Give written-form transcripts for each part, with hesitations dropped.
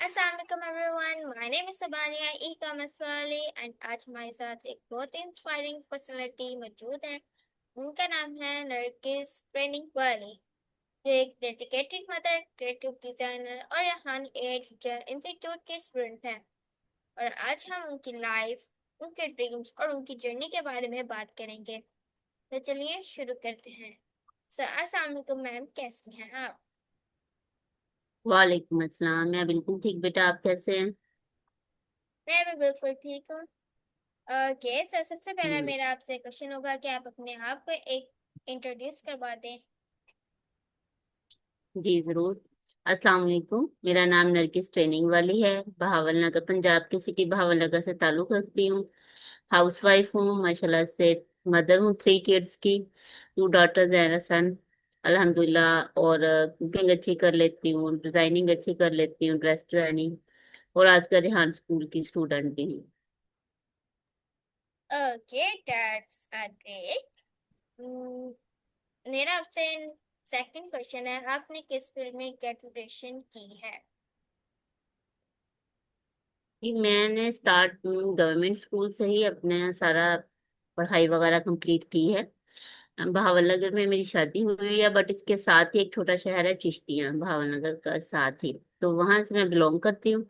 अस्सलाम वालेकुम everyone, my name is Sabaniya ecommerce वाली एंड आज हमारे साथ एक बहुत ही इंस्पायरिंग पर्सनालिटी मौजूद है। उनका नाम है नरगिस ट्रेनिंग वाली, जो एक डेडिकेटेड मदर, क्रिएटिव डिजाइनर और यहाँ एआई टीचर इंस्टीट्यूट के स्टूडेंट हैं। और आज हम उनकी लाइफ, उनके ड्रीम्स और उनकी जर्नी के बारे में बात करेंगे। तो चलिए शुरू करते हैं। अस्सलाम वालेकुम मैम, कैसी हैं आप? वालेकुम अस्सलाम। मैं बिल्कुल ठीक बेटा, आप कैसे हैं? मैं भी बिल्कुल ठीक हूँ। ओके सर, सबसे पहला हम्म, मेरा आपसे क्वेश्चन होगा कि आप अपने आप को एक इंट्रोड्यूस करवा दें। जी जरूर। अस्सलाम वालेकुम। मेरा नाम नरगिस ट्रेनिंग वाली है। बहावल नगर, पंजाब के सिटी बहावल नगर से ताल्लुक रखती हूँ। हाउस वाइफ हूँ माशाल्लाह से। मदर हूँ 3 किड्स की, 2 डॉटर्स एंड सन अल्हम्दुलिल्लाह। और कुकिंग अच्छी कर लेती हूँ, डिजाइनिंग अच्छी कर लेती हूँ, ड्रेस डिजाइनिंग। और आजकल रिहान स्कूल की स्टूडेंट भी हूँ। Okay, that's great. मेरा आपसे सेकंड क्वेश्चन है, आपने किस फील्ड में ग्रेजुएशन की है? कि मैंने स्टार्ट गवर्नमेंट स्कूल से ही अपने सारा पढ़ाई वगैरह कंप्लीट की है। बहावलनगर में मेरी शादी हुई है, बट इसके साथ ही एक छोटा शहर है चिश्तियां, बहावलनगर का साथ ही। तो वहां से मैं बिलोंग करती हूँ।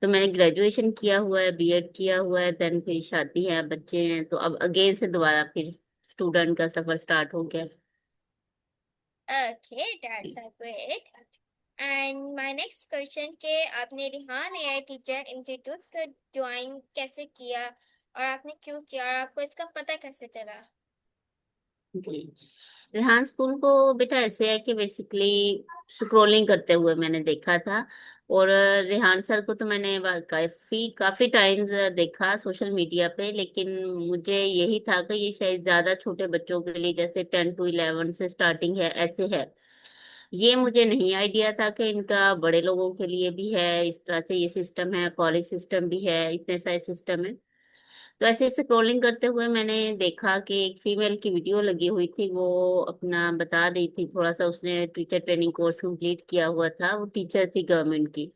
तो मैंने ग्रेजुएशन किया हुआ है, बीएड किया हुआ है, देन फिर शादी है, बच्चे हैं, तो अब अगेन से दोबारा फिर स्टूडेंट का सफर स्टार्ट हो गया। Okay, that's great. And my next question के आपने रिहान एआई टीचर इंस्टीट्यूट को ज्वाइन कैसे किया और आपने क्यों किया और आपको इसका पता कैसे चला? जी, रेहान स्कूल को बेटा ऐसे है कि बेसिकली स्क्रोलिंग करते हुए मैंने देखा था। और रेहान सर को तो मैंने काफी काफी टाइम्स देखा सोशल मीडिया पे, लेकिन मुझे यही था कि ये शायद ज्यादा छोटे बच्चों के लिए, जैसे 10 to 11 से स्टार्टिंग है, ऐसे है। ये मुझे नहीं आइडिया था कि इनका बड़े लोगों के लिए भी है, इस तरह से ये सिस्टम है, कॉलेज सिस्टम भी है, इतने सारे सिस्टम है। तो ऐसे स्क्रॉलिंग करते हुए मैंने देखा कि एक फीमेल की वीडियो लगी हुई थी, वो अपना बता रही थी थोड़ा सा, उसने टीचर ट्रेनिंग कोर्स कंप्लीट किया हुआ था, वो टीचर थी गवर्नमेंट की।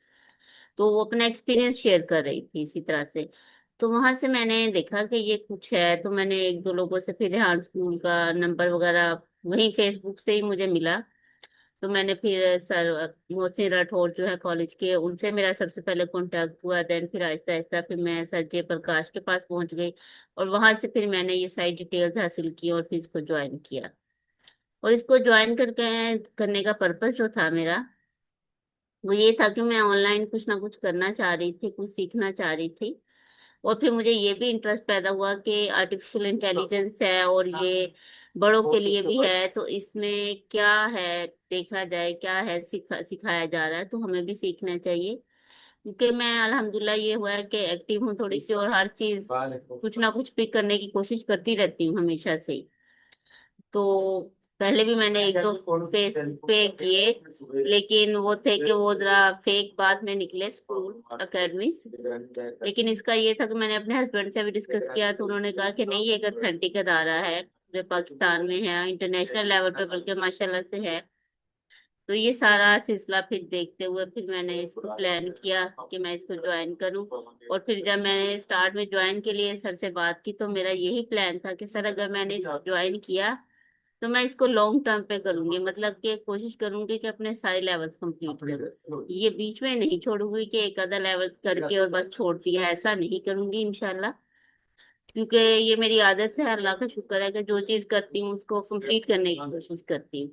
तो वो अपना एक्सपीरियंस शेयर कर रही थी इसी तरह से। तो वहां से मैंने देखा कि ये कुछ है, तो मैंने एक दो लोगों से फिर रेहान स्कूल का नंबर वगैरह वहीं फेसबुक से ही मुझे मिला। तो मैंने फिर सर मोहसिन राठौर जो है कॉलेज के, उनसे मेरा सबसे पहले कांटेक्ट हुआ। देन फिर आहिस्ता आहिस्ता फिर मैं सर जयप्रकाश के पास पहुंच गई। और वहां से फिर मैंने ये सारी डिटेल्स हासिल की और फिर इसको ज्वाइन किया। और इसको ज्वाइन करके करने का पर्पस जो था मेरा, वो ये था कि मैं ऑनलाइन कुछ ना कुछ करना चाह रही थी, कुछ सीखना चाह रही थी। और फिर मुझे ये भी इंटरेस्ट पैदा हुआ कि आर्टिफिशियल इंटेलिजेंस है और ये बड़ों के लिए भी है, तो इसमें क्या है, देखा जाए क्या है, सिखाया जा रहा है, तो हमें भी सीखना चाहिए। क्योंकि मैं अल्हम्दुलिल्लाह ये हुआ है कि एक्टिव हूँ थोड़ी सी, और हर चीज कुछ ना कुछ पिक करने की कोशिश करती रहती हूँ हमेशा से ही। तो पहले भी मैंने एक दो फेसबुक पे किए, लेकिन वो थे कि वो जरा फेक बाद में निकले स्कूल अकेडमीज। लेकिन इसका ये था कि मैंने अपने हस्बैंड से भी डिस्कस किया, तो उन्होंने कहा कि नहीं, ये एक ऑथेंटिक अदारा है, पूरे पाकिस्तान में है, इंटरनेशनल लेवल पे बल्कि माशाल्लाह से है। तो ये सारा सिलसिला फिर देखते हुए फिर मैंने इसको प्लान किया कि मैं इसको ज्वाइन करूं। और फिर जब मैंने स्टार्ट में ज्वाइन के लिए सर से बात की, तो मेरा यही प्लान था कि सर अगर मैंने इसको ज्वाइन किया तो मैं इसको लॉन्ग टर्म पे करूंगी, मतलब कि कोशिश करूंगी कि अपने सारे लेवल्स कंप्लीट करूँ, ये बीच में नहीं छोड़ूंगी कि एक आधा लेवल करके और बस छोड़ दिया, ऐसा नहीं करूंगी इंशाल्लाह। क्योंकि ये मेरी आदत है, अल्लाह का शुक्र है कि जो चीज करती हूँ उसको कंप्लीट करने की कोशिश करती हूँ।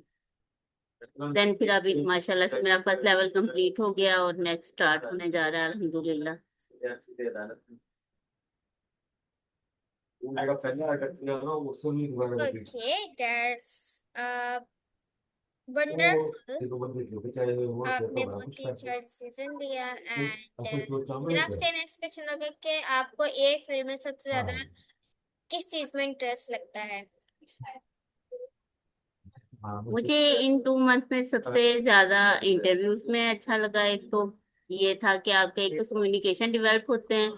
देन फिर अभी माशाल्लाह से मेरा फर्स्ट लेवल कंप्लीट हो गया और नेक्स्ट स्टार्ट होने जा रहा है अल्हम्दुलिल्लाह। Okay, that's wonderful. आपने बहुत ही अच्छा डिसीजन लिया एंड मेरा आपसे नेक्स्ट क्वेश्चन होगा कि आपको ये फिल्म में सबसे ज्यादा किस चीज में इंटरेस्ट लगता है? मुझे इन 2 मंथ में सबसे ज्यादा इंटरव्यूज में अच्छा लगा, एक तो ये था कि आपका एक तो कम्युनिकेशन डेवलप होते हैं,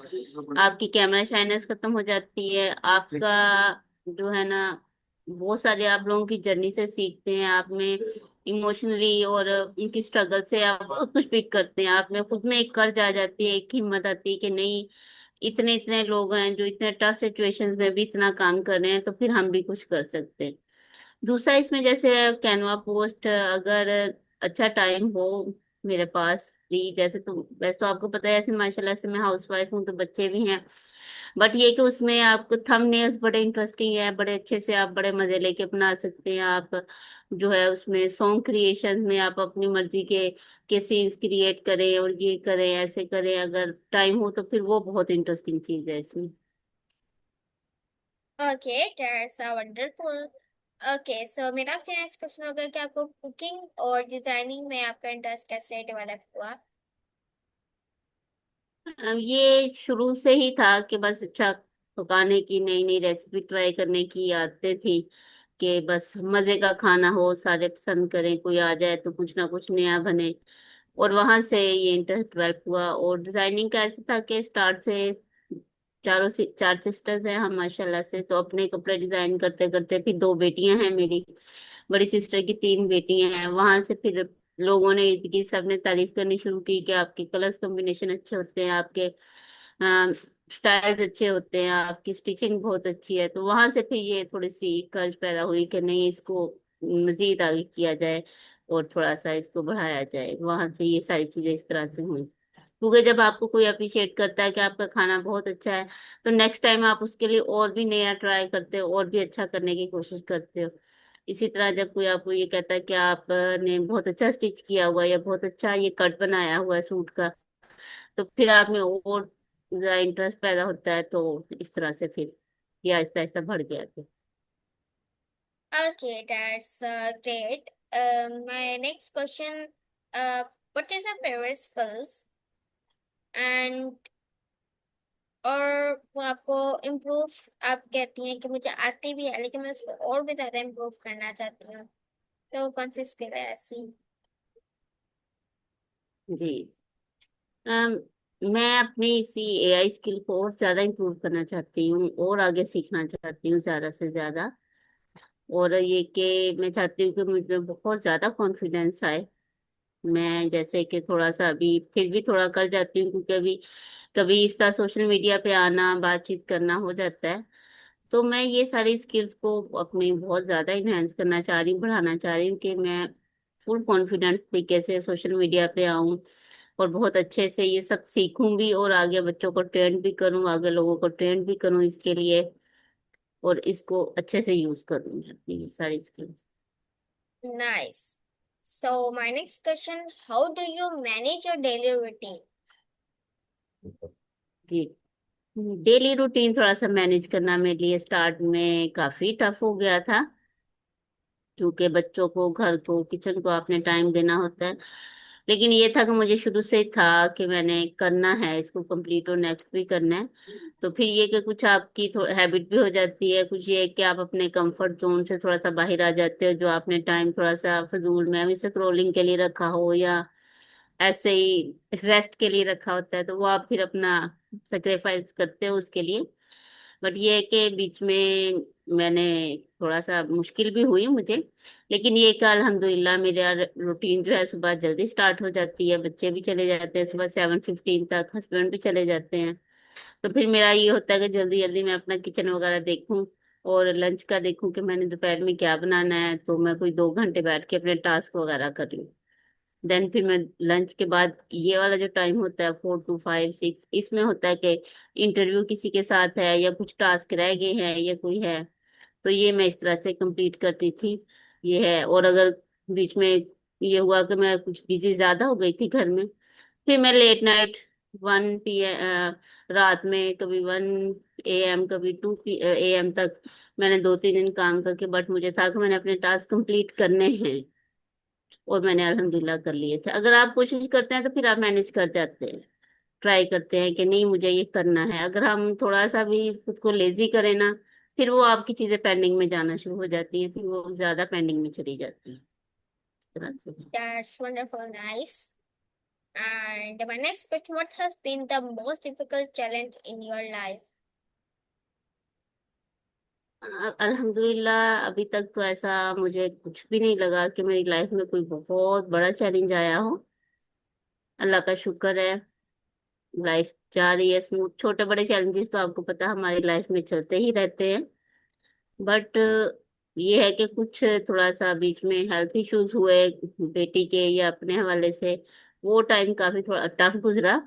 आपकी कैमरा शाइनेस खत्म हो जाती है, आपका जो है ना, बहुत सारे आप लोगों की जर्नी से सीखते हैं, आप में इमोशनली, और उनकी स्ट्रगल से आप बहुत कुछ पिक करते हैं। आप में खुद में एक कर्ज आ जाती है, एक हिम्मत आती है कि नहीं, इतने इतने लोग हैं जो इतने टफ सिचुएशंस में भी इतना काम कर रहे हैं, तो फिर हम भी कुछ कर सकते हैं। दूसरा इसमें जैसे कैनवा पोस्ट, अगर अच्छा टाइम हो मेरे पास फ्री, जैसे तो वैसे तो आपको पता है, ऐसे माशाल्लाह से मैं हाउसवाइफ हूँ तो बच्चे भी हैं, बट ये कि उसमें आपको थंबनेल्स बड़े इंटरेस्टिंग है, बड़े अच्छे से आप बड़े मजे लेके बना सकते हैं। आप जो है उसमें सॉन्ग क्रिएशन में आप अपनी मर्जी के सीन्स क्रिएट करें, और ये करें ऐसे करें, अगर टाइम हो तो फिर वो बहुत इंटरेस्टिंग चीज है इसमें। Okay, that's wonderful. ओके, सो मेरा आपसे नेक्स्ट क्वेश्चन होगा कि आपको कुकिंग और डिजाइनिंग में आपका इंटरेस्ट कैसे डेवलप हुआ? ये शुरू से ही था कि बस अच्छा पकाने की, नई नई रेसिपी ट्राई करने की आदतें थी, कि बस मजे का खाना हो, सारे पसंद करें, कोई आ जाए तो कुछ ना कुछ नया बने। और वहां से ये इंटरेस्ट डेवलप हुआ। और डिजाइनिंग का ऐसे था कि स्टार्ट से चार सिस्टर्स हैं हम माशाल्लाह से, तो अपने कपड़े डिजाइन करते करते, फिर दो बेटियां हैं मेरी, बड़ी सिस्टर की तीन बेटियां हैं, वहां से फिर लोगों ने इनकी सबने तारीफ करनी शुरू की कि आपके कलर्स कॉम्बिनेशन अच्छे होते हैं, आपके स्टाइल्स अच्छे होते हैं, आपकी स्टिचिंग बहुत अच्छी है। तो वहां से फिर ये थोड़ी सी कर्ज पैदा हुई कि नहीं, इसको मजीद आगे किया जाए और थोड़ा सा इसको बढ़ाया जाए। वहां से ये सारी चीजें इस तरह से हुई, क्योंकि जब आपको कोई अप्रिशिएट करता है कि आपका खाना बहुत अच्छा है, तो नेक्स्ट टाइम आप उसके लिए और भी नया ट्राई करते हो, और भी अच्छा करने की कोशिश करते हो। इसी तरह जब कोई आपको ये कहता है कि आपने बहुत अच्छा स्टिच किया हुआ है, या बहुत अच्छा ये कट बनाया हुआ है सूट का, तो फिर आप में और ज्यादा इंटरेस्ट पैदा होता है। तो इस तरह से फिर ये आहिस्ता आहिस्ता बढ़ गया फिर। Okay, that's great. My next question, what is your favorite skills? And और वो आपको इम्प्रूव, आप कहती हैं कि मुझे आती भी है लेकिन मैं उसको और भी ज्यादा इम्प्रूव करना चाहती हूँ, तो कौन सी स्किल है ऐसी? जी। अम, मैं अपनी इसी एआई स्किल को और ज्यादा इम्प्रूव करना चाहती हूँ, और आगे सीखना चाहती हूँ ज्यादा से ज्यादा। और ये कि मैं चाहती हूँ कि मुझे बहुत ज्यादा कॉन्फिडेंस आए। मैं जैसे कि थोड़ा सा अभी फिर भी थोड़ा कर जाती हूँ, क्योंकि अभी कभी इस तरह सोशल मीडिया पे आना, बातचीत करना हो जाता है। तो मैं ये सारी स्किल्स को अपनी बहुत ज्यादा इनहेंस करना चाह रही हूँ, बढ़ाना चाह रही हूँ, कि मैं फुल कॉन्फिडेंस तरीके से सोशल मीडिया पे आऊँ, और बहुत अच्छे से ये सब सीखूं भी, और आगे बच्चों को ट्रेन भी करूँ, आगे लोगों को ट्रेन भी करूँ इसके लिए, और इसको अच्छे से यूज करूँ अपनी ये सारी skills. Nice. So my next question, how do you manage your daily routine? जी। डेली रूटीन थोड़ा सा मैनेज करना मेरे लिए स्टार्ट में काफी टफ हो गया था, क्योंकि बच्चों को, घर को, किचन को अपने टाइम देना होता है। लेकिन ये था कि मुझे शुरू से ही था कि मैंने करना है इसको कंप्लीट, और नेक्स्ट भी करना है। तो फिर ये कि कुछ आपकी हैबिट भी हो जाती है, कुछ ये कि आप अपने कंफर्ट जोन से थोड़ा सा बाहर आ जाते हो, जो आपने टाइम थोड़ा सा फजूल में अभी स्क्रोलिंग के लिए रखा हो, या ऐसे ही रेस्ट के लिए रखा होता है, तो वो आप फिर अपना सेक्रीफाइस करते हो उसके लिए। बट ये है कि बीच में मैंने थोड़ा सा मुश्किल भी हुई मुझे, लेकिन ये कि अल्हम्दुलिल्लाह मेरा रूटीन जो है सुबह जल्दी स्टार्ट हो जाती है, बच्चे भी चले जाते हैं सुबह 7:15 तक, हस्बैंड भी चले जाते हैं। तो फिर मेरा ये होता है कि जल्दी जल्दी मैं अपना किचन वगैरह देखूं, और लंच का देखूं कि मैंने दोपहर में क्या बनाना है, तो मैं कोई 2 घंटे बैठ के अपने टास्क वगैरह कर लूं। देन फिर मैं लंच के बाद ये वाला जो टाइम होता है 4 to 5 6, इसमें होता है कि इंटरव्यू किसी के साथ है, या कुछ टास्क रह गए हैं, या कोई है, तो ये मैं इस तरह से कंप्लीट करती थी। ये है। और अगर बीच में ये हुआ कि मैं कुछ बिजी ज्यादा हो गई थी घर में, फिर मैं लेट नाइट 1 PM, रात में कभी 1 AM, कभी 2 AM तक मैंने 2 3 दिन काम करके, बट मुझे था कि मैंने अपने टास्क कंप्लीट करने हैं, और मैंने अल्हम्दुलिल्लाह कर लिए थे। अगर आप कोशिश करते हैं तो फिर आप मैनेज कर जाते हैं, ट्राई करते हैं कि नहीं मुझे ये करना है। अगर हम थोड़ा सा भी खुद को लेजी करें ना, फिर वो आपकी चीजें पेंडिंग में जाना शुरू हो जाती हैं, फिर वो ज्यादा पेंडिंग में चली जाती है, इस तरह से। That's wonderful, nice. And my next question, what has been the most difficult challenge in your life? अल्हम्दुलिल्लाह अभी तक तो ऐसा मुझे कुछ भी नहीं लगा कि मेरी लाइफ में कोई बहुत बड़ा चैलेंज आया हो। अल्लाह का शुक्र है, लाइफ जा रही है स्मूथ। छोटे बड़े चैलेंजेस तो आपको पता है हमारी लाइफ में चलते ही रहते हैं। बट ये है कि कुछ थोड़ा सा बीच में हेल्थ इश्यूज हुए बेटी के या अपने हवाले से। वो टाइम काफी थोड़ा टफ गुजरा,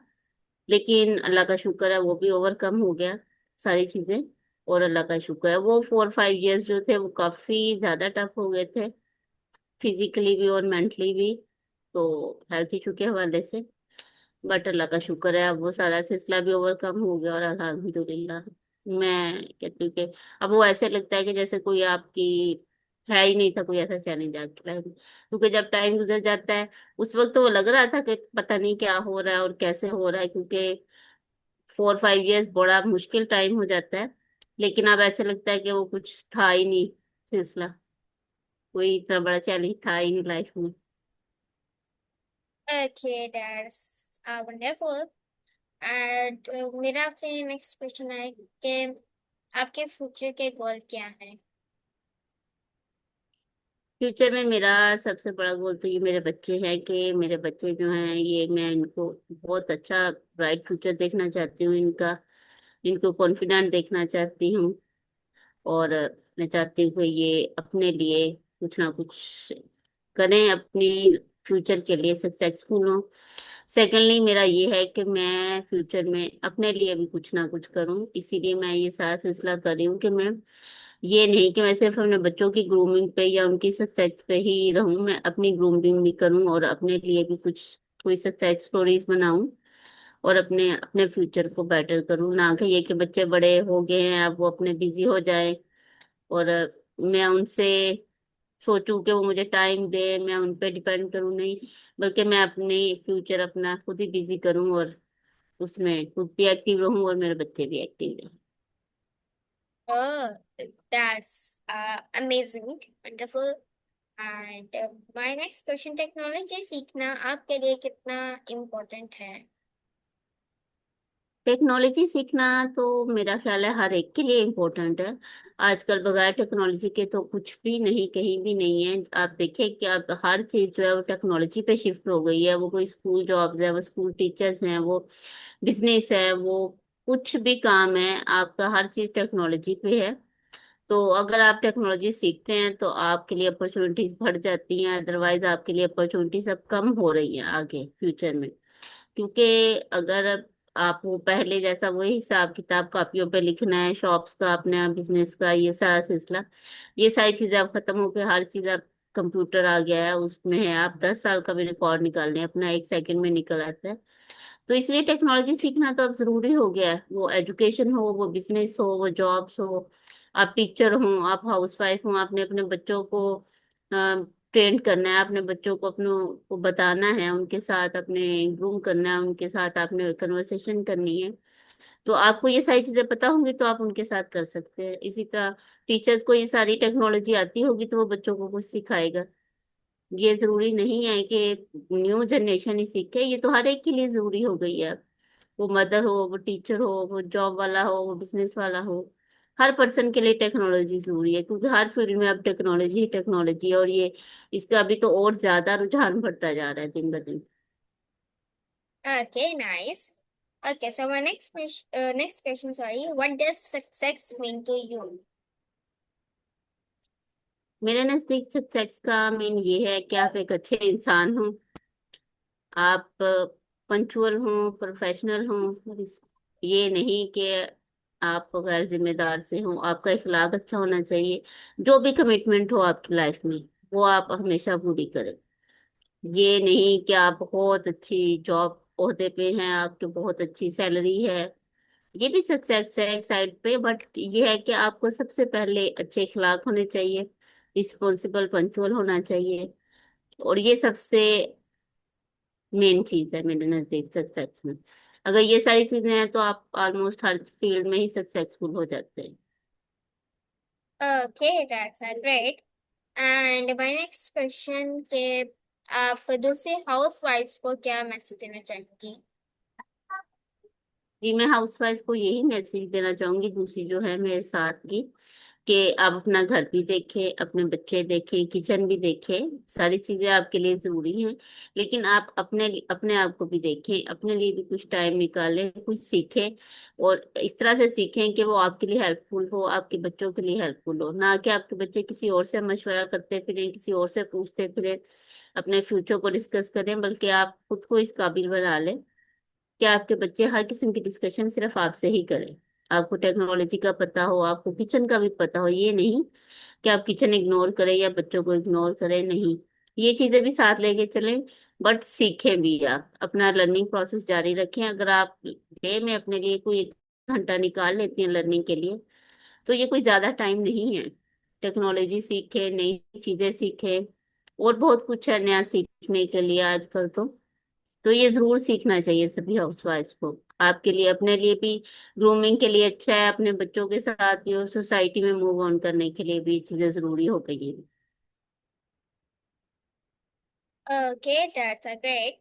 लेकिन अल्लाह का शुक्र है वो भी ओवरकम हो गया सारी चीजें। और अल्लाह का शुक्र है वो 4-5 इयर्स जो थे वो काफी ज्यादा टफ हो गए थे, फिजिकली भी और मेंटली भी, तो हेल्थ इशू के हवाले से। बट अल्लाह का शुक्र है अब वो सारा सिलसिला भी ओवरकम हो गया और अल्हम्दुलिल्लाह मैं कहती हूँ कि अब वो ऐसे लगता है कि जैसे कोई आपकी है ही नहीं था कोई ऐसा चैलेंज आपकी लाइफ में। क्योंकि जब टाइम गुजर जाता है उस वक्त तो वो लग रहा था कि पता नहीं क्या हो रहा है और कैसे हो रहा है, क्योंकि 4-5 इयर्स बड़ा मुश्किल टाइम हो जाता है। लेकिन अब ऐसे लगता है कि वो कुछ था ही नहीं सिलसिला, कोई इतना बड़ा चैलेंज था ही नहीं लाइफ में। Okay, that's wonderful. एंड मेरा आपसे नेक्स्ट क्वेश्चन है कि आपके फ्यूचर के गोल क्या हैं? फ्यूचर में मेरा सबसे बड़ा गोल तो ये मेरे बच्चे हैं कि मेरे बच्चे जो हैं ये मैं इनको बहुत अच्छा ब्राइट फ्यूचर देखना चाहती हूँ इनका। इनको कॉन्फिडेंट देखना चाहती हूँ। और मैं चाहती हूँ कि ये अपने लिए कुछ ना कुछ करें, अपनी फ्यूचर के लिए सक्सेसफुल हो। सेकेंडली मेरा ये है कि मैं फ्यूचर में अपने लिए भी कुछ ना कुछ करूं, इसीलिए मैं ये सारा सिलसिला कर रही हूँ कि मैं ये नहीं कि मैं सिर्फ अपने बच्चों की ग्रूमिंग पे या उनकी सक्सेस पे ही रहूं, मैं अपनी ग्रूमिंग भी करूं और अपने लिए भी कुछ कोई सक्सेस स्टोरीज बनाऊं और अपने अपने फ्यूचर को बेटर करूं। ना कि ये कि बच्चे बड़े हो गए हैं अब वो अपने बिजी हो जाए और मैं उनसे सोचूं कि वो मुझे टाइम दे, मैं उन पे डिपेंड करूं, नहीं। बल्कि मैं अपनी फ्यूचर अपना खुद ही बिजी करूं और उसमें खुद भी एक्टिव रहूं और मेरे बच्चे भी एक्टिव रहें। Oh, that's amazing, wonderful. And my next question, technology सीखना आपके लिए कितना इम्पोर्टेंट है? टेक्नोलॉजी सीखना तो मेरा ख्याल है हर एक के लिए इम्पोर्टेंट है। आजकल बगैर टेक्नोलॉजी के तो कुछ भी नहीं, कहीं भी नहीं है। आप देखिए कि आप हर चीज जो है वो टेक्नोलॉजी पे शिफ्ट हो गई है। वो कोई स्कूल जॉब्स है, वो स्कूल टीचर्स हैं, वो बिजनेस है, वो कुछ भी काम है आपका हर चीज टेक्नोलॉजी पे है। तो अगर आप टेक्नोलॉजी सीखते हैं तो आपके लिए अपॉर्चुनिटीज बढ़ जाती हैं, अदरवाइज आपके लिए अपॉर्चुनिटीज अब कम हो रही हैं आगे फ्यूचर में। क्योंकि अगर आप वो पहले जैसा वही हिसाब किताब कॉपियों पे लिखना है, शॉप्स का अपने बिजनेस का ये सारा सिलसिला, ये सारी चीजें अब खत्म हो के हर चीज अब कंप्यूटर आ गया है उसमें है। आप 10 साल का भी रिकॉर्ड निकाल लें अपना 1 सेकंड में निकल आता है। तो इसलिए टेक्नोलॉजी सीखना तो अब जरूरी हो गया है, वो एजुकेशन हो, वो बिजनेस हो, वो जॉब्स हो, आप टीचर हो, आप हाउस वाइफ हो, आपने अपने बच्चों को ट्रेन करना है, अपने बच्चों को अपनों को बताना है, उनके साथ अपने ग्रूम करना है, उनके साथ आपने कन्वर्सेशन करनी है। तो आपको ये सारी चीजें पता होंगी तो आप उनके साथ कर सकते हैं। इसी तरह टीचर्स को ये सारी टेक्नोलॉजी आती होगी तो वो बच्चों को कुछ सिखाएगा। ये जरूरी नहीं है कि न्यू जनरेशन ही सीखे, ये तो हर एक के लिए जरूरी हो गई है। वो मदर हो, वो टीचर हो, वो जॉब वाला हो, वो बिजनेस वाला हो, हर पर्सन के लिए टेक्नोलॉजी जरूरी है। क्योंकि हर फील्ड में अब टेक्नोलॉजी ही टेक्नोलॉजी है और ये इसका अभी तो और ज्यादा रुझान बढ़ता जा रहा है दिन ब दिन। Okay, nice. Okay, so my next question, sorry, what does success mean to you? मेरे नजदीक सक्सेस का मीन ये है कि आप एक अच्छे इंसान हो, आप पंचुअल हो, प्रोफेशनल हो। और ये नहीं कि आप गैर जिम्मेदार से हो, आपका इखलाक अच्छा होना चाहिए। जो भी कमिटमेंट हो आपकी लाइफ में वो आप हमेशा पूरी करें। ये नहीं कि आप बहुत अच्छी जॉब ओहदे पे हैं, आपके बहुत अच्छी सैलरी है, ये भी सक्सेस है एक साइड पे। बट ये है कि आपको सबसे पहले अच्छे इखलाक होने चाहिए, रिस्पॉन्सिबल पंचुअल होना चाहिए। और ये सबसे मेन चीज है मेरे नजदीक सक्सेस में। अगर ये सारी चीजें हैं तो आप ऑलमोस्ट हर फील्ड में ही सक्सेसफुल हो जाते हैं। Okay, that's great. And my next question के आप दूसरे हाउस वाइफ्स को क्या मैसेज देना चाहेंगी? जी मैं हाउसवाइफ को यही मैसेज देना चाहूंगी, दूसरी जो है मेरे साथ की, कि आप अपना घर भी देखें, अपने बच्चे देखें, किचन भी देखें, सारी चीजें आपके लिए जरूरी हैं। लेकिन आप अपने अपने आप को भी देखें, अपने लिए भी कुछ टाइम निकालें, कुछ सीखें। और इस तरह से सीखें कि वो आपके लिए हेल्पफुल हो, आपके बच्चों के लिए हेल्पफुल हो, ना कि आपके बच्चे किसी और से मशवरा करते फिरें, किसी और से पूछते फिरें, अपने फ्यूचर को डिस्कस करें। बल्कि आप खुद को इस काबिल बना लें कि आपके बच्चे हर किस्म की डिस्कशन सिर्फ आपसे ही करें। आपको टेक्नोलॉजी का पता हो, आपको किचन का भी पता हो, ये नहीं कि आप किचन इग्नोर करें या बच्चों को इग्नोर करें, नहीं। ये चीजें भी साथ लेके चलें, बट सीखें भी। आप अपना लर्निंग प्रोसेस जारी रखें। अगर आप डे में अपने लिए कोई 1 घंटा निकाल लेती हैं लर्निंग के लिए, तो ये कोई ज्यादा टाइम नहीं है। टेक्नोलॉजी सीखे, नई चीजें सीखे, और बहुत कुछ है नया सीखने के लिए आजकल तो ये जरूर सीखना चाहिए सभी हाउसवाइफ को। आपके लिए, अपने लिए भी ग्रूमिंग के लिए अच्छा है, अपने बच्चों के साथ भी, और सोसाइटी में मूव ऑन करने के लिए भी ये चीजें जरूरी हो गई है। Okay, that's a great.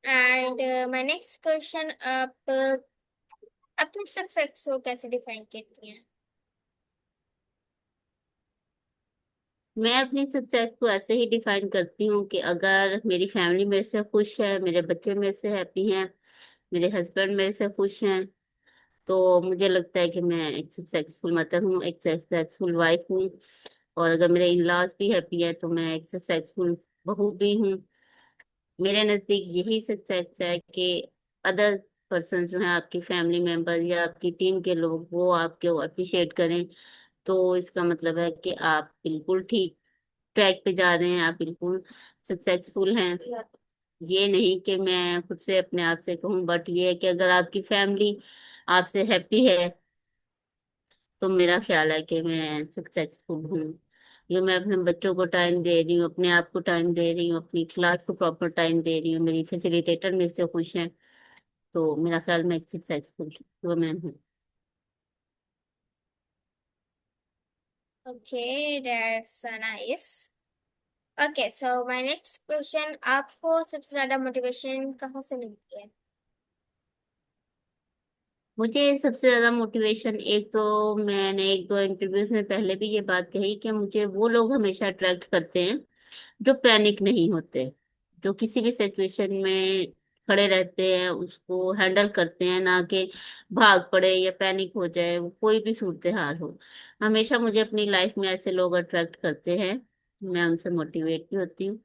And my next question, आप अपनी सक्सेस को कैसे डिफाइन करती हैं? मैं अपनी सक्सेस को ऐसे ही डिफाइन करती हूँ कि अगर मेरी फैमिली मेरे से खुश है, मेरे बच्चे मेरे से हैप्पी हैं, मेरे हस्बैंड मेरे से खुश हैं, तो मुझे लगता है कि मैं एक सक्सेसफुल मदर हूँ, एक सक्सेसफुल वाइफ हूँ। और अगर मेरे इन लॉज भी हैप्पी है, तो मैं एक सक्सेसफुल बहू भी हूँ। मेरे नजदीक यही सक्सेस है कि अदर पर्सन जो है, आपकी फैमिली मेंबर या आपकी टीम के लोग, वो आपको अप्रिशिएट करें, तो इसका मतलब है कि आप बिल्कुल ठीक ट्रैक पे जा रहे हैं, आप बिल्कुल सक्सेसफुल हैं। ये नहीं कि मैं खुद से अपने आप से कहूँ, बट ये है कि अगर आपकी फैमिली आपसे हैप्पी है, तो मेरा ख्याल है कि मैं सक्सेसफुल हूँ। ये मैं अपने बच्चों को टाइम दे रही हूँ, अपने आप को टाइम दे रही हूँ, अपनी क्लास को प्रॉपर टाइम दे रही हूँ, मेरी फैसिलिटेटर मेरे से खुश हैं, तो मेरा ख्याल मैं सक्सेसफुल वुमेन हूँ। Okay, that's nice. Okay, so my next question, आपको सबसे ज्यादा मोटिवेशन कहाँ से मिलती है? मुझे सबसे ज्यादा मोटिवेशन, एक तो मैंने 1-2 इंटरव्यूज में पहले भी ये बात कही कि मुझे वो लोग हमेशा अट्रैक्ट करते हैं जो पैनिक नहीं होते, जो किसी भी सिचुएशन में खड़े रहते हैं, उसको हैंडल करते हैं, ना कि भाग पड़े या पैनिक हो जाए, वो कोई भी सूरत हाल हो। हमेशा मुझे अपनी लाइफ में ऐसे लोग अट्रैक्ट करते हैं, मैं उनसे मोटिवेट भी होती हूँ।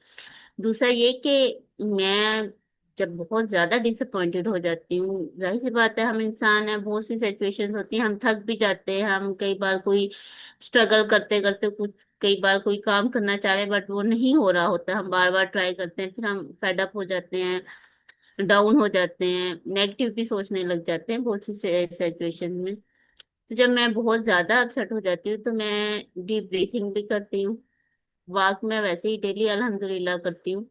दूसरा ये कि मैं जब बहुत ज्यादा डिसअपॉइंटेड हो जाती हूँ, जाहिर सी बात है, हम इंसान हैं, बहुत सी सिचुएशंस होती हैं, हम थक भी जाते हैं, हम कई बार कोई स्ट्रगल करते करते कुछ, कई बार कोई काम करना चाह रहे हैं बट वो नहीं हो रहा होता, हम बार बार ट्राई करते हैं, फिर हम फेड अप हो जाते हैं, डाउन हो जाते हैं, नेगेटिव भी सोचने लग जाते हैं बहुत सी सिचुएशन में। तो जब मैं बहुत ज्यादा अपसेट हो जाती हूँ, तो मैं डीप ब्रीथिंग भी करती हूँ, वॉक में वैसे ही डेली अल्हम्दुलिल्लाह करती हूँ,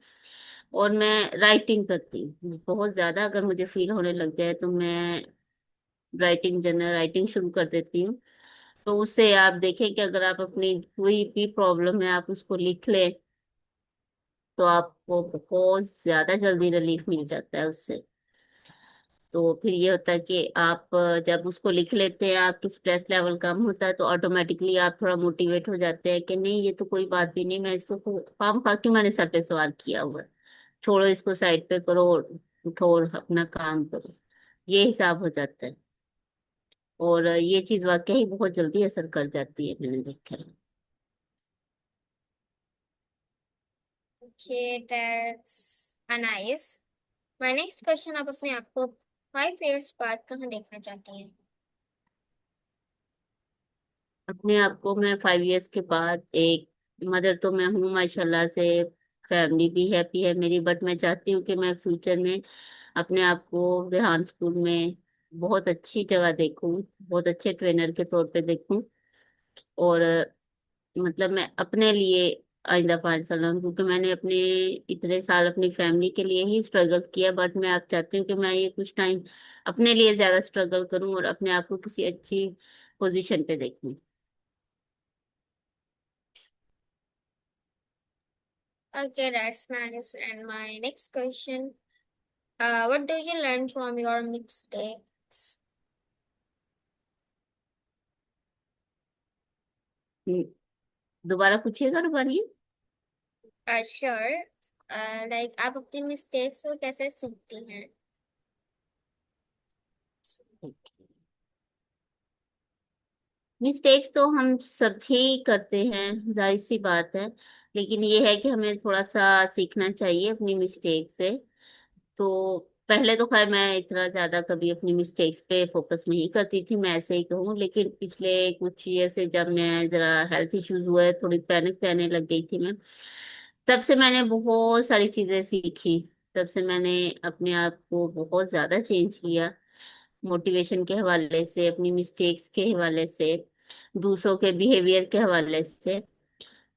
और मैं राइटिंग करती हूँ। बहुत ज्यादा अगर मुझे फील होने लग जाए, तो मैं राइटिंग, जनरल राइटिंग शुरू कर देती हूँ। तो उससे आप देखें कि अगर आप अपनी कोई भी प्रॉब्लम है, आप उसको लिख लें, तो आपको बहुत ज्यादा जल्दी रिलीफ मिल जाता है उससे। तो फिर ये होता है कि आप जब उसको लिख लेते हैं, आपकी स्ट्रेस लेवल कम होता है, तो ऑटोमेटिकली आप थोड़ा मोटिवेट हो जाते हैं कि नहीं, ये तो कोई बात भी नहीं, मैं इसको काम खा क्यों मैंने सर पे सवार किया हुआ है, छोड़ो इसको, साइड पे करो, उठो और अपना काम करो। ये हिसाब हो जाता है। और ये चीज वाकई ही बहुत जल्दी असर कर जाती है, मैंने देखा है। Okay, that's a nice. My next question, आप अपने आप को 5 years बाद कहाँ देखना चाहती हैं? अपने आप को मैं 5 इयर्स के बाद एक मदर तो मैं हूँ माशाल्लाह से, फैमिली भी हैप्पी है मेरी, बट मैं चाहती हूँ कि मैं फ्यूचर में अपने आप को रेहान स्कूल में बहुत अच्छी जगह देखूं, बहुत अच्छे ट्रेनर के तौर पे देखूं। और मतलब मैं अपने लिए आइंदा 5 साल में, क्योंकि मैंने अपने इतने साल अपनी फैमिली के लिए ही स्ट्रगल किया, बट मैं अब चाहती हूँ कि मैं ये कुछ टाइम अपने लिए ज्यादा स्ट्रगल करूं और अपने आप को किसी अच्छी पोजीशन पे देखूं। Okay, that's nice. And my next question, what do you learn from your mistakes? हम्म, दोबारा पूछिएगा रूपानी। श्योर। लाइक आप अपनी मिस्टेक्स को कैसे सीखती हैं? मिस्टेक्स तो हम सभी करते हैं, जाहिर सी बात है। लेकिन ये है कि हमें थोड़ा सा सीखना चाहिए अपनी मिस्टेक से। तो पहले तो खैर मैं इतना ज्यादा कभी अपनी मिस्टेक्स पे फोकस नहीं करती थी, मैं ऐसे ही कहूँ। लेकिन पिछले कुछ ईयर से जब मैं जरा हेल्थ इश्यूज हुए, थोड़ी पैनिक रहने लग गई थी मैं, तब से मैंने बहुत सारी चीजें सीखी। तब से मैंने अपने आप को बहुत ज्यादा चेंज किया, मोटिवेशन के हवाले से, अपनी मिस्टेक्स के हवाले से, दूसरों के बिहेवियर के हवाले से।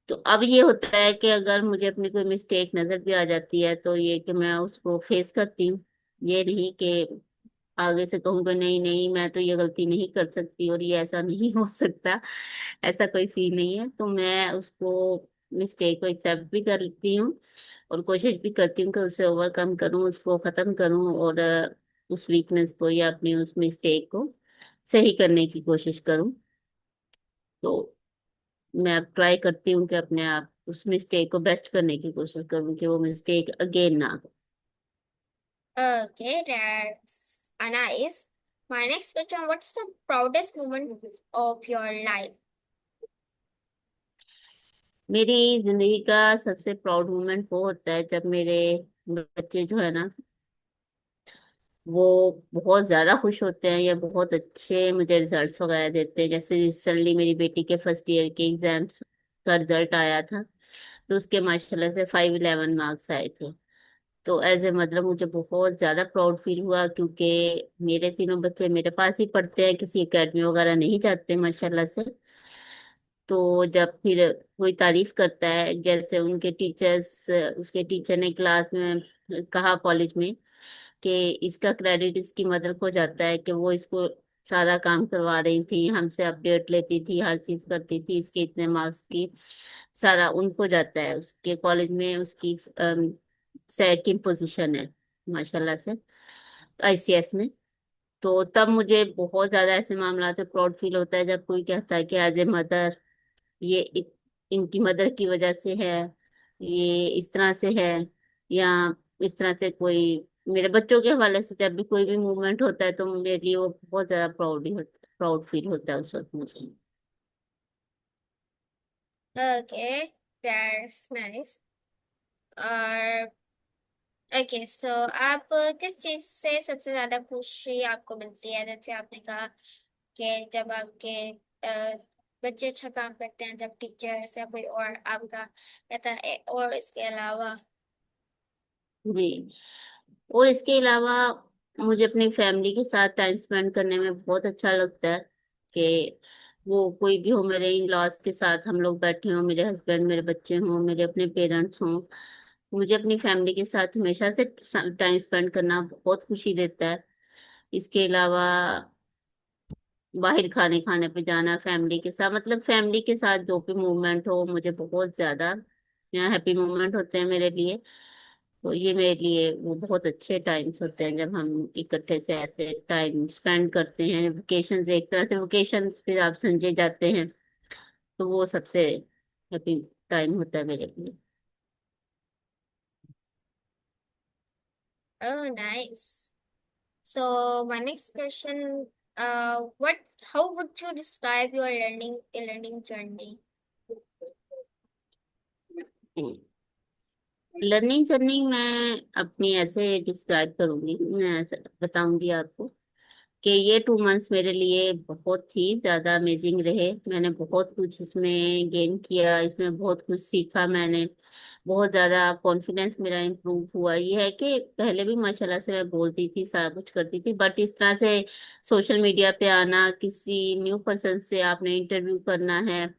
तो अब ये होता है कि अगर मुझे अपनी कोई मिस्टेक नजर भी आ जाती है तो ये कि मैं उसको फेस करती हूँ। ये नहीं कि आगे से कहूँगा नहीं नहीं मैं तो ये गलती नहीं कर सकती और ये ऐसा नहीं हो सकता, ऐसा कोई सीन नहीं है। तो मैं उसको, मिस्टेक को एक्सेप्ट भी करती हूँ और कोशिश भी करती हूँ कि उसे ओवरकम करूँ, उसको खत्म करूँ, और उस वीकनेस को या अपनी उस मिस्टेक को सही करने की कोशिश करूँ। तो मैं अब ट्राई करती हूँ कि अपने आप उस मिस्टेक को बेस्ट करने की कोशिश करूँ कि वो मिस्टेक अगेन ना हो। Okay, that's nice. My next question, what's the proudest moment of your life? मेरी जिंदगी का सबसे प्राउड मोमेंट वो होता है जब मेरे बच्चे जो है ना, वो बहुत ज्यादा खुश होते हैं या बहुत अच्छे मुझे रिजल्ट्स वगैरह देते हैं। जैसे रिसेंटली मेरी बेटी के फर्स्ट ईयर के एग्जाम्स का रिजल्ट आया था, तो उसके माशाल्लाह से 511 मार्क्स आए थे। तो एज ए मदर मुझे बहुत ज्यादा प्राउड फील हुआ, क्योंकि मेरे तीनों बच्चे मेरे पास ही पढ़ते हैं, किसी एकेडमी वगैरह नहीं जाते माशाल्लाह से। तो जब फिर कोई तारीफ करता है, जैसे उनके टीचर्स, उसके टीचर ने क्लास में कहा कॉलेज में कि इसका क्रेडिट इसकी मदर को जाता है, कि वो इसको सारा काम करवा रही थी, हमसे अपडेट लेती थी, हर चीज करती थी, इसके इतने मार्क्स की, सारा उनको जाता है। उसके कॉलेज में उसकी सेकंड पोजीशन है माशाल्लाह से, आईसीएस में। तो तब मुझे बहुत ज्यादा ऐसे मामला पे प्राउड फील होता है जब कोई कहता है कि एज ए मदर ये इनकी मदर की वजह से है, ये इस तरह से है, या इस तरह से कोई मेरे बच्चों के हवाले से जब भी कोई भी मूवमेंट होता है तो मेरे लिए वो बहुत ज्यादा प्राउड ही होता, प्राउड फील होता है उस वक्त मुझे। Okay, that's nice. और ओके, सो आप किस चीज से सबसे ज्यादा खुशी आपको मिलती है? जैसे आपने कहा कि जब आपके बच्चे अच्छा काम करते हैं, जब टीचर्स या कोई और आपका कहता है, और इसके अलावा? जी, और इसके अलावा मुझे अपनी फैमिली के साथ टाइम स्पेंड करने में बहुत अच्छा लगता है, कि वो कोई भी हो, मेरे इन लॉज के साथ हम लोग बैठे हों, मेरे हस्बैंड, मेरे बच्चे हों, मेरे अपने पेरेंट्स हों। मुझे अपनी फैमिली के साथ हमेशा से टाइम स्पेंड करना बहुत खुशी देता है। इसके अलावा बाहर खाने खाने पे जाना फैमिली के साथ, मतलब फैमिली के साथ जो भी मूवमेंट हो, मुझे बहुत ज्यादा हैप्पी मोमेंट होते हैं मेरे लिए। तो ये मेरे लिए वो बहुत अच्छे टाइम्स होते हैं जब हम इकट्ठे से ऐसे टाइम स्पेंड करते हैं। वेकेशन, एक तरह से वेकेशन फिर आप समझे जाते हैं, तो वो सबसे हैप्पी टाइम होता है मेरे लिए। Oh, nice. So my next question, what, how would you describe your learning journey? Learning journey मैं अपनी ऐसे डिस्क्राइब करूंगी, मैं ऐसे बताऊंगी आपको कि ये 2 मंथ्स मेरे लिए बहुत ही ज्यादा अमेजिंग रहे। मैंने बहुत कुछ इसमें गेन किया, इसमें बहुत कुछ सीखा मैंने, बहुत ज्यादा कॉन्फिडेंस मेरा इम्प्रूव हुआ। ये है कि पहले भी माशाल्लाह से मैं बोलती थी, सारा कुछ करती थी, बट इस तरह से सोशल मीडिया पे आना, किसी न्यू पर्सन से आपने इंटरव्यू करना है,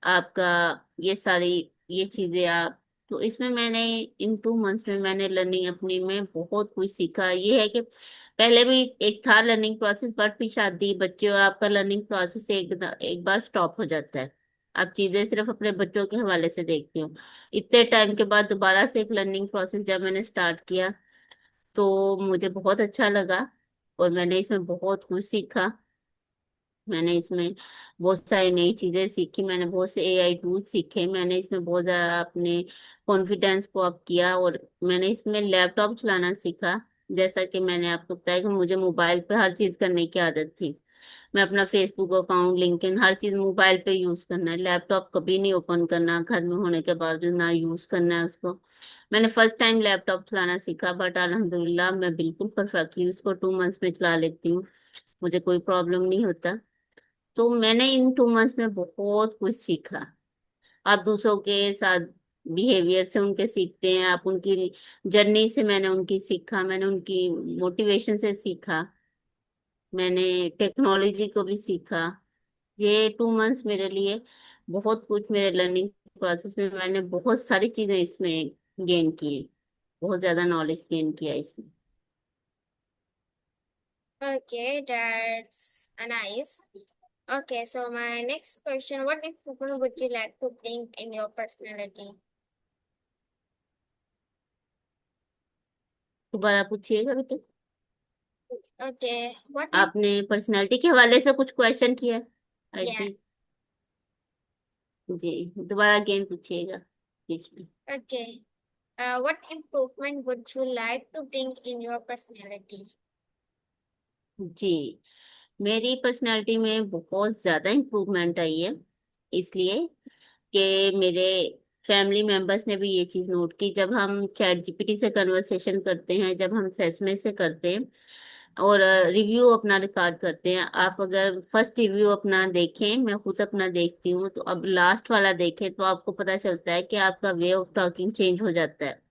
आपका ये सारी ये चीजें आप, तो इसमें मैंने इन 2 मंथ्स में मैंने लर्निंग अपनी में बहुत कुछ सीखा। ये है कि पहले भी एक था लर्निंग प्रोसेस, बट फिर शादी, बच्चे और आपका लर्निंग प्रोसेस एक बार स्टॉप हो जाता है। आप चीजें सिर्फ अपने बच्चों के हवाले से देखते हो। इतने टाइम के बाद दोबारा से एक लर्निंग प्रोसेस जब मैंने स्टार्ट किया तो मुझे बहुत अच्छा लगा और मैंने इसमें बहुत कुछ सीखा। मैंने इसमें बहुत सारी नई चीजें सीखी, मैंने बहुत से एआई टूल सीखे, मैंने इसमें बहुत ज्यादा अपने कॉन्फिडेंस को अप किया, और मैंने इसमें लैपटॉप चलाना सीखा। जैसा कि मैंने आपको बताया कि मुझे मोबाइल पे हर चीज करने की आदत थी। मैं अपना फेसबुक अकाउंट, लिंक्डइन, हर चीज मोबाइल पे यूज करना है, लैपटॉप कभी नहीं ओपन करना, घर में होने के बावजूद ना यूज करना है उसको। मैंने फर्स्ट टाइम लैपटॉप चलाना सीखा, बट अल्हम्दुलिल्लाह मैं बिल्कुल परफेक्टली उसको 2 मंथ्स में चला लेती हूँ, मुझे कोई प्रॉब्लम नहीं होता। तो मैंने इन 2 मंथ्स में बहुत कुछ सीखा। आप दूसरों के साथ बिहेवियर से उनके सीखते हैं, आप उनकी जर्नी से मैंने उनकी सीखा, मैंने उनकी मोटिवेशन से सीखा, मैंने टेक्नोलॉजी को भी सीखा। ये 2 मंथ्स मेरे लिए बहुत कुछ, मेरे लर्निंग प्रोसेस में मैंने बहुत सारी चीजें इसमें गेन की, बहुत ज्यादा नॉलेज गेन किया इसमें। Okay, that's nice. Okay, so my next question, what improvement would you like to bring in your personality? दोबारा पूछिएगा बेटे। Okay, आपने पर्सनालिटी के हवाले से कुछ क्वेश्चन किया आई yeah, थिंक। जी, दोबारा अगेन पूछिएगा बीच में। okay. What improvement would you like to bring in your personality? जी, मेरी पर्सनालिटी में बहुत ज्यादा इम्प्रूवमेंट आई है, इसलिए कि मेरे फैमिली मेंबर्स ने भी ये चीज नोट की। जब हम चैट जीपीटी से कन्वर्सेशन करते हैं, जब हम सेसमे से करते हैं और रिव्यू अपना रिकॉर्ड करते हैं, आप अगर फर्स्ट रिव्यू अपना देखें, मैं खुद अपना देखती हूँ, तो अब लास्ट वाला देखें तो आपको पता चलता है कि आपका वे ऑफ टॉकिंग चेंज हो जाता है,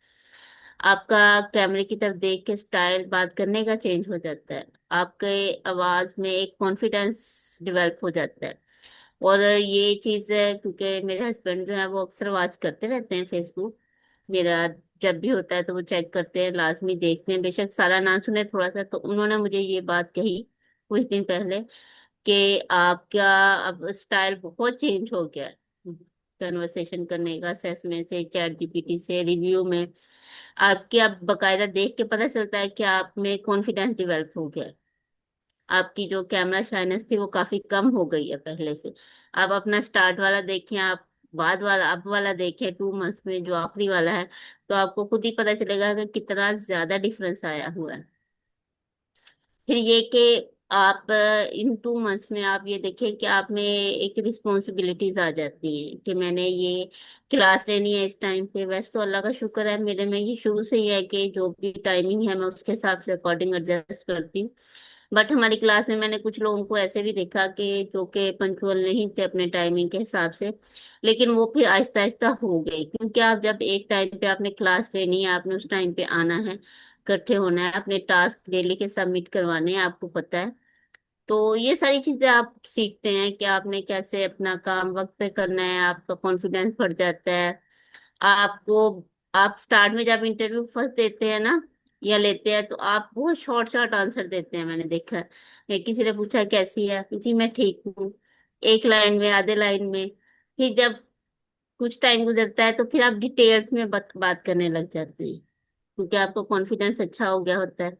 आपका कैमरे की तरफ देख के स्टाइल बात करने का चेंज हो जाता है, आपके आवाज में एक कॉन्फिडेंस डेवलप हो जाता है। और ये चीज है क्योंकि मेरे हस्बैंड जो है वो अक्सर वॉच करते रहते हैं फेसबुक मेरा, जब भी होता है तो वो चेक करते हैं, लाजमी देखते हैं, बेशक सारा ना सुने थोड़ा सा। तो उन्होंने मुझे ये बात कही कुछ दिन पहले कि आपका अब स्टाइल बहुत चेंज हो गया है कन्वर्सेशन करने का, सेस में से, चैट जीपीटी से, रिव्यू में। आपके अब बकायदा देख के पता चलता है कि आप में कॉन्फिडेंस डेवलप हो गया है, आपकी जो कैमरा शाइनेस थी वो काफी कम हो गई है पहले से। आप अपना स्टार्ट वाला देखें, आप बाद वाला, अब वाला देखें 2 मंथ्स में जो आखिरी वाला है, तो आपको खुद ही पता चलेगा कि कितना ज्यादा डिफरेंस आया हुआ है। फिर ये कि आप इन 2 मंथ्स में आप ये देखें कि आप में एक रिस्पॉन्सिबिलिटीज आ जाती हैं कि मैंने ये क्लास लेनी है इस टाइम पे। वैसे तो अल्लाह का शुक्र है, मेरे में ये शुरू से ही है कि जो भी टाइमिंग है मैं उसके हिसाब से अकॉर्डिंग एडजस्ट करती हूँ। बट हमारी क्लास में मैंने कुछ लोगों को ऐसे भी देखा कि जो कि पंक्चुअल नहीं थे अपने टाइमिंग के हिसाब से, लेकिन वो फिर आहिस्ता आहिस्ता हो गई, क्योंकि आप जब एक टाइम पे आपने क्लास लेनी है, आपने उस टाइम पे आना है, इकट्ठे होना है, अपने टास्क डेली के सबमिट करवाने हैं, आपको पता है। तो ये सारी चीजें आप सीखते हैं कि आपने कैसे अपना काम वक्त पे करना है, आपका कॉन्फिडेंस बढ़ जाता है आपको। आप स्टार्ट में जब इंटरव्यू फर्स्ट देते हैं ना या लेते हैं, तो आप बहुत शॉर्ट शॉर्ट आंसर देते हैं, मैंने देखा है। किसी ने पूछा कैसी है, जी मैं ठीक हूँ, एक लाइन में, आधे लाइन में। फिर जब कुछ टाइम गुजरता है तो फिर आप डिटेल्स में बात करने लग जाते हैं, क्योंकि आपको कॉन्फिडेंस अच्छा हो गया होता है।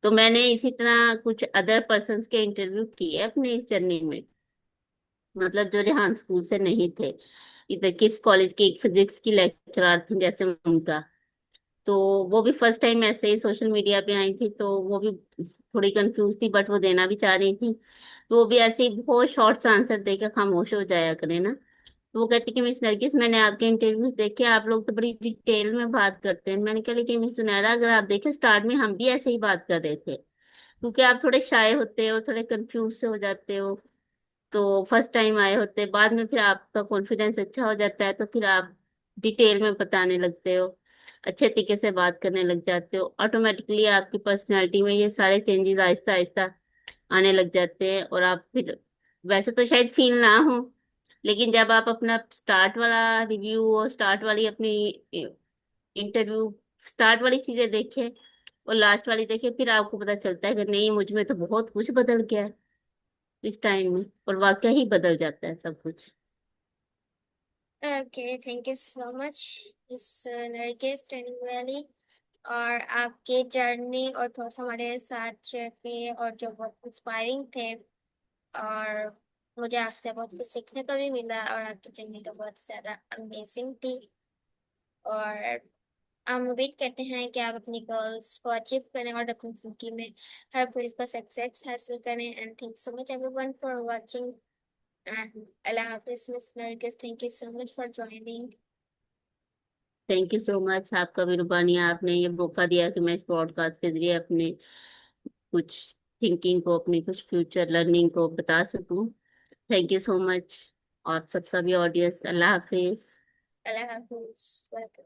तो मैंने इसी तरह कुछ अदर पर्सन्स के इंटरव्यू किए अपने इस जर्नी में, मतलब जो रेहान स्कूल से नहीं थे। इधर किड्स कॉलेज की एक फिजिक्स की लेक्चरर थी जैसे उनका, तो वो भी फर्स्ट टाइम ऐसे ही सोशल मीडिया पे आई थी, तो वो भी थोड़ी कंफ्यूज थी, बट वो देना भी चाह रही थी। तो वो भी ऐसे ही बहुत शॉर्ट सा आंसर देकर खामोश हो जाया करे ना। तो वो कहती कि मिस नरगिस, मैंने आपके इंटरव्यूज देखे, आप लोग तो बड़ी डिटेल में बात करते हैं। मैंने कहा लेकिन मिस सुनैरा, अगर आप देखें स्टार्ट में हम भी ऐसे ही बात कर रहे थे, क्योंकि आप थोड़े शाय होते हो, थोड़े कंफ्यूज से हो जाते हो, तो फर्स्ट टाइम आए होते, बाद में फिर आपका कॉन्फिडेंस अच्छा हो जाता है, तो फिर आप डिटेल में बताने लगते हो, अच्छे तरीके से बात करने लग जाते हो, ऑटोमेटिकली आपकी पर्सनैलिटी में ये सारे चेंजेस आहिस्ता आहिस्ता आने लग जाते हैं। और आप फिर, वैसे तो शायद फील ना हो, लेकिन जब आप अपना स्टार्ट वाला रिव्यू और स्टार्ट वाली अपनी इंटरव्यू, स्टार्ट वाली चीजें देखें और लास्ट वाली देखें, फिर आपको पता चलता है कि नहीं, मुझ में तो बहुत कुछ बदल गया है इस टाइम में, और वाकई ही बदल जाता है सब कुछ। Okay, thank you so much, Miss Nargis Training Valley। और आपके जर्नी और थॉट्स हमारे साथ शेयर किए और जो बहुत इंस्पायरिंग थे। और मुझे आपसे बहुत कुछ सीखने को भी मिला, और आपकी जर्नी तो बहुत ज़्यादा अमेजिंग थी। और हम उम्मीद करते हैं कि आप अपनी गोल्स को अचीव करें और अपनी जिंदगी में हर फील्ड को सक्सेस हासिल करें। And thank so much everyone for watching. And Allah Hafiz miss Nargis, thank you so much for joining. Thank you so much, आपका भी रुबानिया, आपने ये मौका दिया कि मैं इस पॉडकास्ट के जरिए अपने कुछ थिंकिंग को, अपनी कुछ फ्यूचर लर्निंग को बता सकूं। Thank you so much. और सबका भी ऑडियंस, अल्लाह हाफिज। अल्लाह हाफिज, वेलकम।